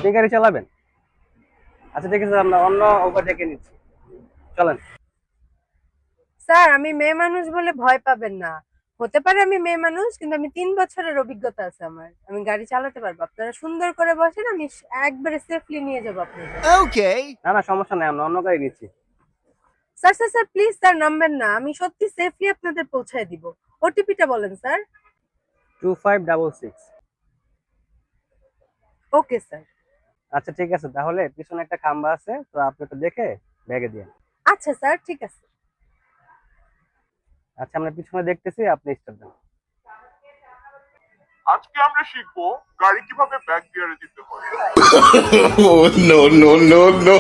আপনি গাড়ি চালাবেন? আচ্ছা ঠিক আছে, আমরা অন্য উবার ডেকে নিচ্ছি, চলেন। স্যার, আমি মেয়ে মানুষ বলে ভয় পাবেন না। হতে পারে আমি মেয়ে মানুষ, কিন্তু আমি 3 বছরের অভিজ্ঞতা আছে আমার। আমি গাড়ি চালাতে পারবো। আপনারা সুন্দর করে বসেন, আমি একবারে সেফলি নিয়ে যাবো আপনাদের। না না, সমস্যা নাই, আমরা অন্য গাড়ি নিচ্ছি। Sir sir sir, please sir নামবেন না, আমি সত্যি সেফলি আপনাদের পৌঁছায় দিব। ওটিপিটা বলেন স্যার। 2566। Okay sir. আচ্ছা ঠিক আছে, তাহলে পিছনে একটা খাম্বা আছে, তো আপনি তো দেখে ব্যাগে দিয়ে। আচ্ছা স্যার, ঠিক আছে। আচ্ছা, আমরা পিছনে দেখতেছি, আপনি স্টার্ট দেন। আজকে আমরা শিখবো গাড়ি কিভাবে ব্যাক গিয়ারে দিতে হয়। Oh, no, no, no, no.